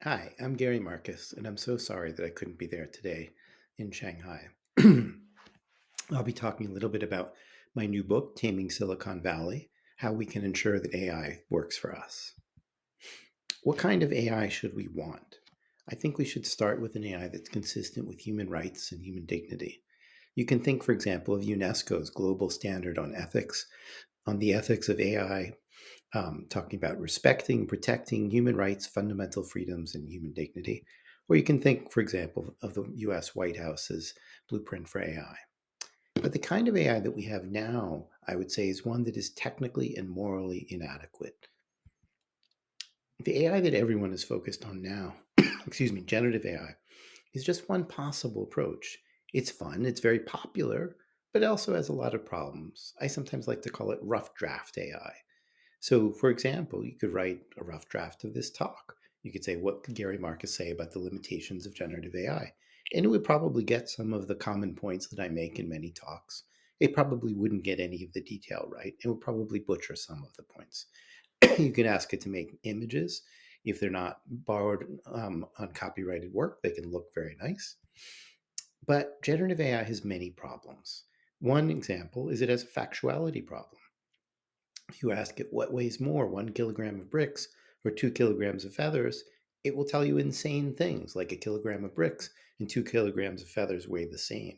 Hi, I'm Gary Marcus, and I'm so sorry that I couldn't be there today in Shanghai. I'll be talking a little bit about my new book, Taming Silicon Valley, how we can ensure that AI works for us. What kind of AI should we want? I think we should start with an AI that's consistent with human rights and human dignity. You can think, for example, of UNESCO's global standard on the ethics of AI, talking about respecting, protecting human rights, fundamental freedoms, and human dignity. Or you can think, for example, of the US White House's blueprint for AI. But the kind of AI that we have now, I would say, is one that is technically and morally inadequate. The AI that everyone is focused on now, excuse me, generative AI, is just one possible approach. It's fun, it's very popular, but it also has a lot of problems. I sometimes like to call it rough draft AI. So, for example, you could write a rough draft of this talk. You could say, what could Gary Marcus say about the limitations of generative AI? And it would probably get some of the common points that I make in many talks. It probably wouldn't get any of the detail right. It would probably butcher some of the points. You can ask it to make images. If they're not borrowed on copyrighted work, they can look very nice. But generative AI has many problems. One example is it has a factuality problem. If you ask it what weighs more, 1 kilogram of bricks or 2 kilograms of feathers, it will tell you insane things like a kilogram of bricks and 2 kilograms of feathers weigh the same.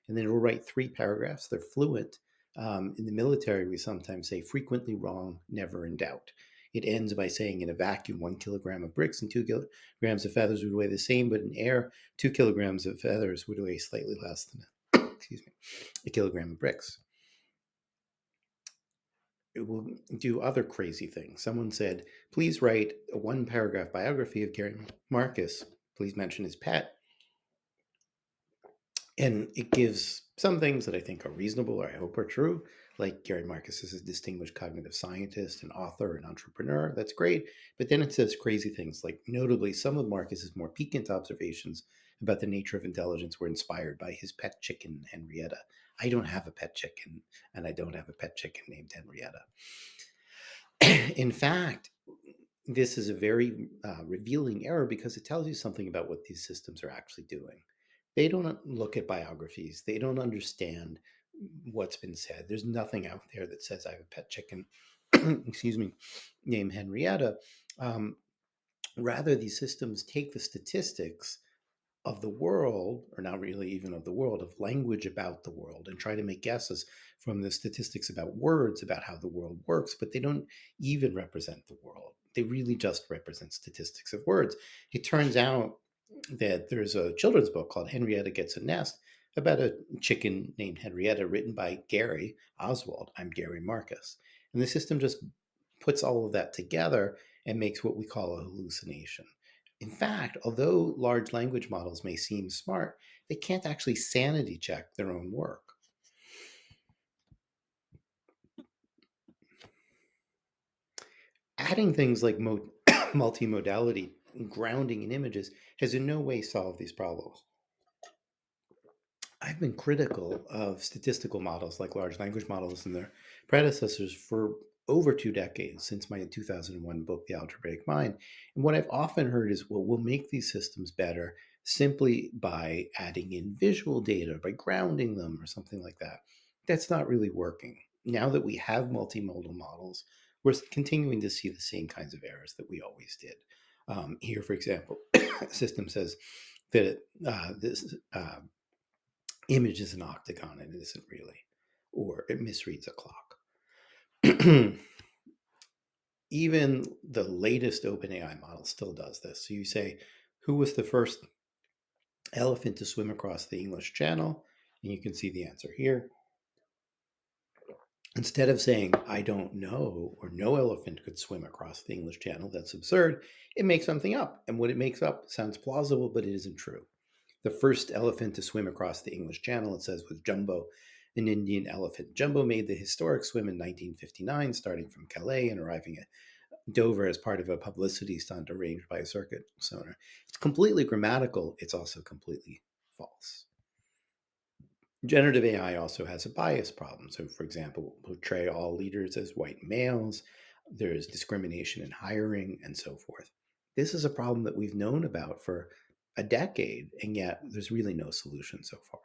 And then it will write 3 paragraphs. They're fluent. In the military, we sometimes say frequently wrong, never in doubt. It ends by saying in a vacuum, 1 kilogram of bricks and 2 kilograms of feathers would weigh the same, but in air, 2 kilograms of feathers would weigh slightly less than excuse me, a kilogram of bricks. It will do other crazy things. Someone said, please write a 1 paragraph biography of Gary Marcus. Please mention his pet. And it gives some things that I think are reasonable or I hope are true, like Gary Marcus is a distinguished cognitive scientist, an author, an entrepreneur. That's great. But then it says crazy things, like notably, some of Marcus's more piquant observations about the nature of intelligence were inspired by his pet chicken, Henrietta. I don't have a pet chicken, and I don't have a pet chicken named Henrietta. In fact, this is a very revealing error because it tells you something about what these systems are actually doing. They don't look at biographies, they don't understand what's been said. There's nothing out there that says I have a pet chicken, excuse me, named Henrietta. Um, Rather, these systems take the statistics of the world, or not really even of the world, of language about the world, and try to make guesses from the statistics about words about how the world works, but they don't even represent the world. They really just represent statistics of words. It turns out that there's a children's book called Henrietta Gets a Nest about a chicken named Henrietta written by Gary Oswald. I'm Gary Marcus. And the system just puts all of that together and makes what we call a hallucination. In fact, although large language models may seem smart, they can't actually sanity check their own work. Adding things like multimodality and grounding in images has in no way solved these problems. I've been critical of statistical models like large language models and their predecessors for over 2 decades since my 2001 book, The Algebraic Mind. And what I've often heard is, well, we'll make these systems better simply by adding in visual data, by grounding them, or something like that. That's not really working. Now that we have multimodal models, we're continuing to see the same kinds of errors that we always did. Here, for example, the system says that this image is an octagon and it isn't really, or it misreads a clock. Even the latest OpenAI model still does this. So you say, who was the first elephant to swim across the English Channel? And you can see the answer here. Instead of saying, I don't know, or no elephant could swim across the English Channel, that's absurd, it makes something up. And what it makes up sounds plausible, but it isn't true. The first elephant to swim across the English Channel, it says, was Jumbo, an Indian elephant. Jumbo made the historic swim in 1959, starting from Calais and arriving at Dover as part of a publicity stunt arranged by a circus owner. It's completely grammatical. It's also completely false. Generative AI also has a bias problem. So, for example, portray all leaders as white males. There's discrimination in hiring and so forth. This is a problem that we've known about for a decade, and yet there's really no solution so far.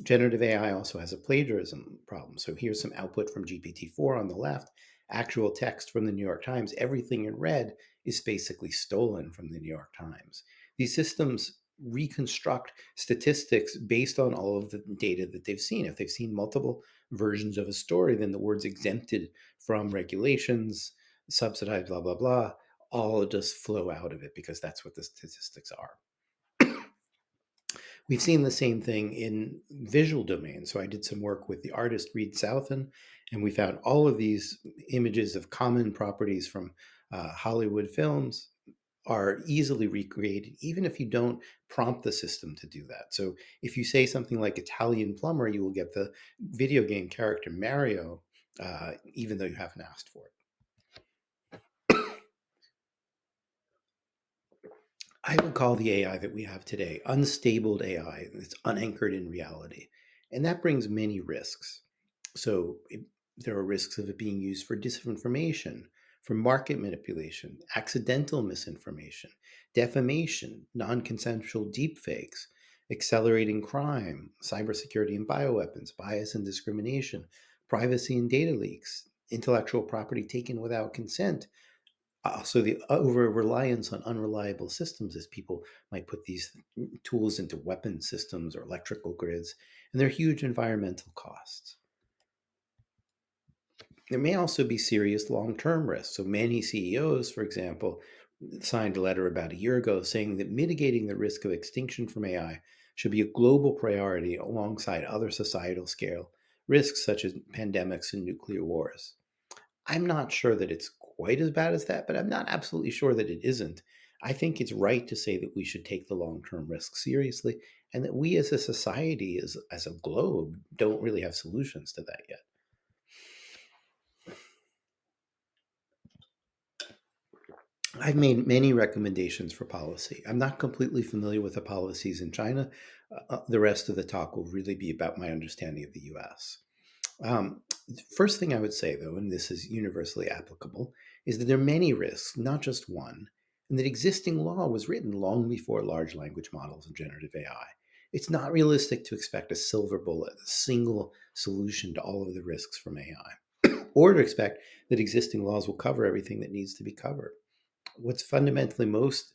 Generative AI also has a plagiarism problem. So here's some output from GPT-4 on the left, actual text from the New York Times. Everything in red is basically stolen from the New York Times. These systems reconstruct statistics based on all of the data that they've seen. If they've seen multiple versions of a story, then the words exempted from regulations, subsidized, blah, blah, blah, all just flow out of it because that's what the statistics are. We've seen the same thing in visual domains. So I did some work with the artist Reed Southen, and we found all of these images of common properties from Hollywood films are easily recreated, even if you don't prompt the system to do that. So if you say something like Italian plumber, you will get the video game character Mario, even though you haven't asked for it. I would call the AI that we have today unstable AI. It's unanchored in reality. And that brings many risks. So there are risks of it being used for disinformation, for market manipulation, accidental misinformation, defamation, non consensual deepfakes, accelerating crime, cybersecurity and bioweapons, bias and discrimination, privacy and data leaks, intellectual property taken without consent, so the over reliance on unreliable systems is people might put these tools into weapon systems or electrical grids, and they're huge environmental costs. There may also be serious long-term risks. So many CEOs, for example, signed a letter about a year ago saying that mitigating the risk of extinction from AI should be a global priority alongside other societal scale risks such as pandemics and nuclear wars. I'm not sure that it's quite as bad as that, but I'm not absolutely sure that it isn't. I think it's right to say that we should take the long term risks seriously and that we as a society, as a globe, don't really have solutions to that yet. I've made many recommendations for policy. I'm not completely familiar with the policies in China. The rest of the talk will really be about my understanding of the US. Um, First thing I would say, though, and this is universally applicable, is that there are many risks, not just one, and that existing law was written long before large language models and generative AI. It's not realistic to expect a silver bullet, a single solution to all of the risks from AI, or to expect that existing laws will cover everything that needs to be covered. What's fundamentally most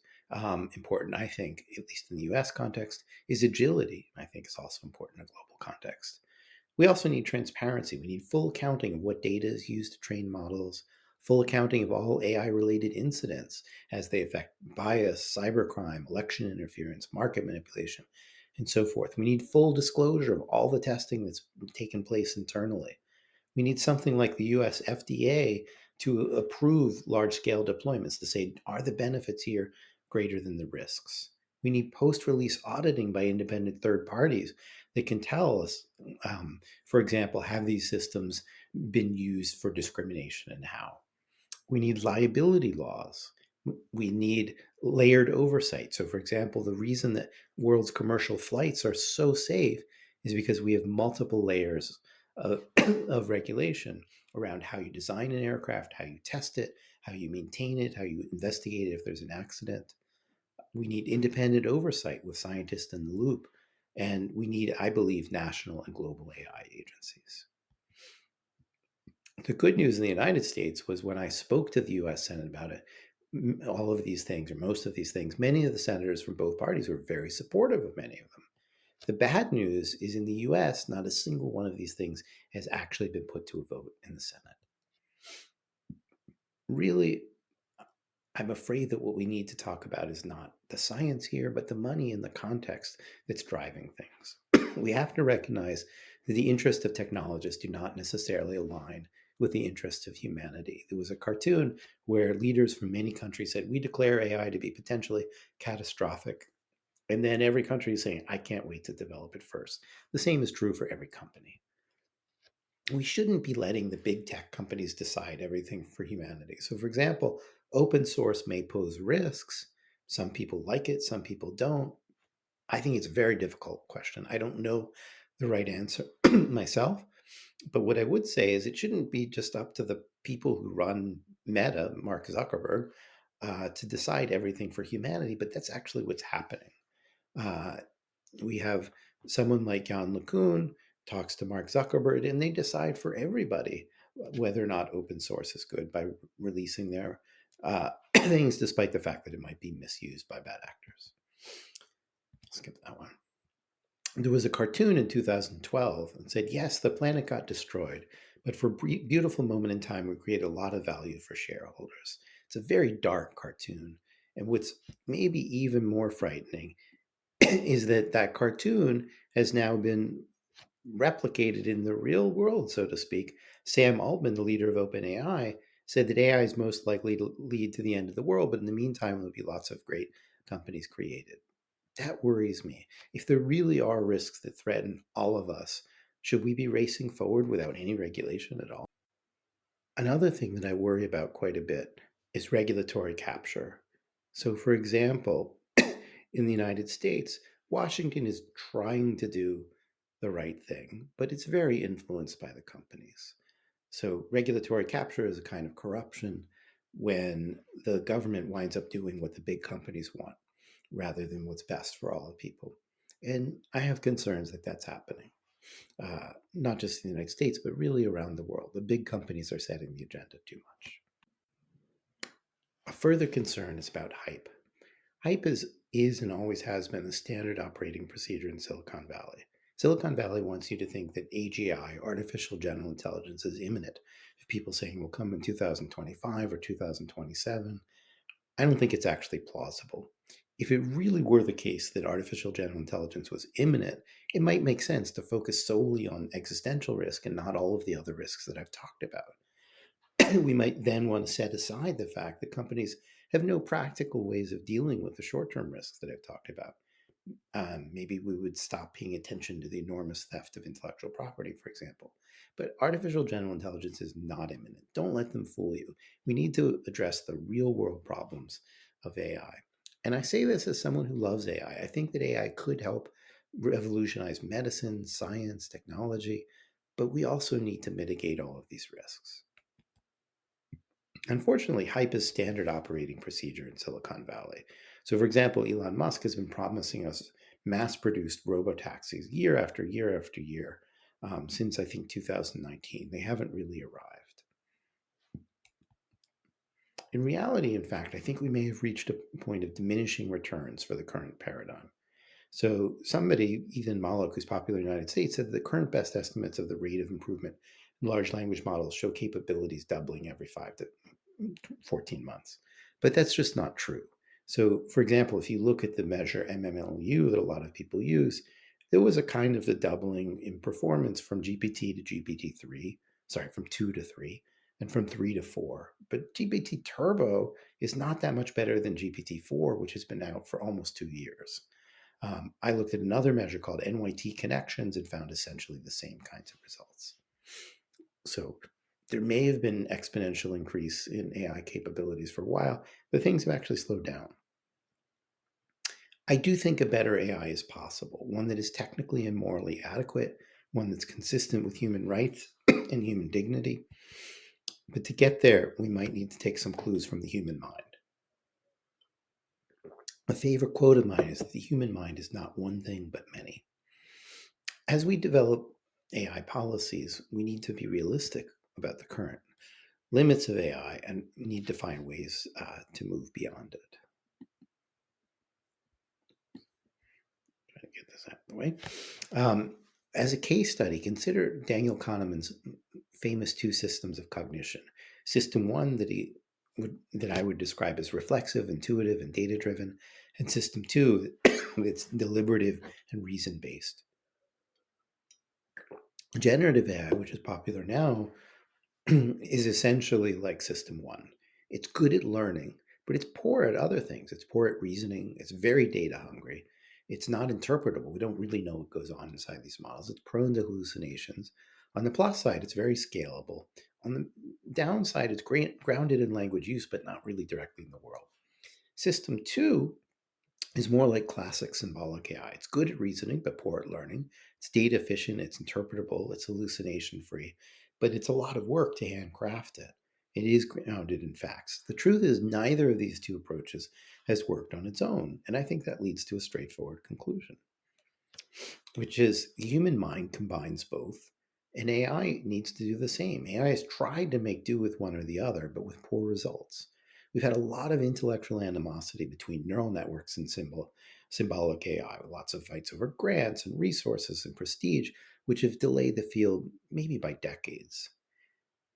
important, I think, at least in the US context, is agility. I think is also important in a global context. We also need transparency. We need full accounting of what data is used to train models, full accounting of all AI related incidents as they affect bias, cybercrime, election interference, market manipulation, and so forth. We need full disclosure of all the testing that's taken place internally. We need something like the US FDA to approve large scale deployments to say, are the benefits here greater than the risks? We need post release auditing by independent third parties that can tell us, for example, have these systems been used for discrimination and how? We need liability laws. We need layered oversight. So, for example, the reason that world's commercial flights are so safe is because we have multiple layers of, of regulation around how you design an aircraft, how you test it, how you maintain it, how you investigate it if there's an accident. We need independent oversight with scientists in the loop. And we need, I believe, national and global AI agencies. The good news in the United States was when I spoke to the US Senate about it, all of these things, or most of these things, many of the senators from both parties were very supportive of many of them. The bad news is in the US, not a single one of these things has actually been put to a vote in the Senate. Really, I'm afraid that what we need to talk about is not the science here, but the money and the context that's driving things. We have to recognize that the interests of technologists do not necessarily align with the interests of humanity. There was a cartoon where leaders from many countries said, we declare AI to be potentially catastrophic. And then every country is saying, I can't wait to develop it first. The same is true for every company. We shouldn't be letting the big tech companies decide everything for humanity. So, for example, open source may pose risks. Some people like it, some people don't. I think it's a very difficult question. I don't know the right answer myself. But what I would say is it shouldn't be just up to the people who run Meta, Mark Zuckerberg, to decide everything for humanity, but that's actually what's happening. Uh, we have someone like Jan LeCun talks to Mark Zuckerberg, and they decide for everybody whether or not open source is good by releasing their things, despite the fact that it might be misused by bad actors. Skip that one. There was a cartoon in 2012 that said, yes, the planet got destroyed, but for a beautiful moment in time, we created a lot of value for shareholders. It's a very dark cartoon. And what's maybe even more frightening is that that cartoon has now been replicated in the real world, so to speak. Sam Altman, the leader of OpenAI, said that AI is most likely to lead to the end of the world, but in the meantime, there'll be lots of great companies created. That worries me. If there really are risks that threaten all of us, should we be racing forward without any regulation at all? Another thing that I worry about quite a bit is regulatory capture. So, for example, in the United States, Washington is trying to do the right thing, but it's very influenced by the companies. So, regulatory capture is a kind of corruption when the government winds up doing what the big companies want rather than what's best for all the people. And I have concerns that that's happening, not just in the United States, but really around the world. The big companies are setting the agenda too much. A further concern is about hype. Hype is and always has been the standard operating procedure in Silicon Valley. Silicon Valley wants you to think that AGI, artificial general intelligence, is imminent. If people saying it will come in 2025 or 2027, I don't think it's actually plausible. If it really were the case that artificial general intelligence was imminent, it might make sense to focus solely on existential risk and not all of the other risks that I've talked about. We might then want to set aside the fact that companies have no practical ways of dealing with the short term risks that I've talked about. Maybe we would stop paying attention to the enormous theft of intellectual property, for example. But artificial general intelligence is not imminent. Don't let them fool you. We need to address the real world problems of AI. And I say this as someone who loves AI. I think that AI could help revolutionize medicine, science, technology, but we also need to mitigate all of these risks. Unfortunately, hype is standard operating procedure in Silicon Valley. So, for example, Elon Musk has been promising us mass produced robotaxis year after year after year since I think 2019. They haven't really arrived. In reality, in fact, I think we may have reached a point of diminishing returns for the current paradigm. So, somebody, Ethan Mollick, who's popular in the United States, said the current best estimates of the rate of improvement in large language models show capabilities doubling every 5 to 14 months. But that's just not true. So, for example, if you look at the measure MMLU that a lot of people use, there was a kind of the doubling in performance from GPT to GPT-3, sorry, from 2 to 3, and from 3 to 4. But GPT Turbo is not that much better than GPT-4, which has been out for almost 2 years. I looked at another measure called NYT connections and found essentially the same kinds of results. So there may have been an exponential increase in AI capabilities for a while, but things have actually slowed down. I do think a better AI is possible, one that is technically and morally adequate, one that's consistent with human rights and human dignity. But to get there, we might need to take some clues from the human mind. A favorite quote of mine is that the human mind is not one thing, but many. As we develop AI policies, we need to be realistic about the current limits of AI and need to find ways to move beyond it. Try to get this out of the way. As a case study, consider Daniel Kahneman's famous two systems of cognition. System one that I would describe as reflexive, intuitive, and data-driven, and system two that's deliberative and reason-based. Generative AI, which is popular now, is essentially like system one. It's good at learning, but it's poor at other things. It's poor at reasoning. It's very data hungry. It's not interpretable. We don't really know what goes on inside these models. It's prone to hallucinations. On the plus side, it's very scalable. On the downside, it's grounded in language use, but not really directly in the world. System two is more like classic symbolic AI. It's good at reasoning, but poor at learning. It's data efficient, it's interpretable, it's hallucination free, but it's a lot of work to handcraft it. It is grounded in facts. The truth is, neither of these two approaches has worked on its own. And I think that leads to a straightforward conclusion, which is the human mind combines both, and AI needs to do the same. AI has tried to make do with one or the other, but with poor results. We've had a lot of intellectual animosity between neural networks and symbolic AI, with lots of fights over grants and resources and prestige, which have delayed the field maybe by decades.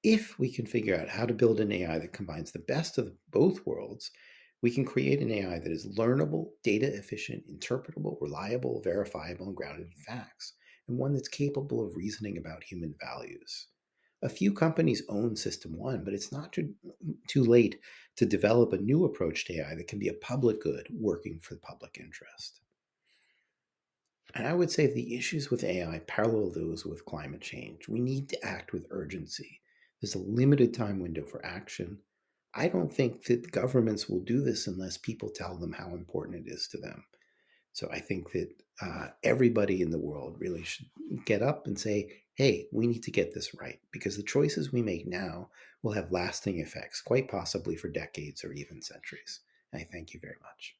If we can figure out how to build an AI that combines the best of both worlds, we can create an AI that is learnable, data efficient, interpretable, reliable, verifiable, and grounded in facts, and one that's capable of reasoning about human values. A few companies own System 1, but it's not too late to develop a new approach to AI that can be a public good working for the public interest. And I would say the issues with AI parallel those with climate change. We need to act with urgency. There's a limited time window for action. I don't think that governments will do this unless people tell them how important it is to them. So I think that everybody in the world really should get up and say, hey, we need to get this right, because the choices we make now will have lasting effects, quite possibly for decades or even centuries. I thank you very much.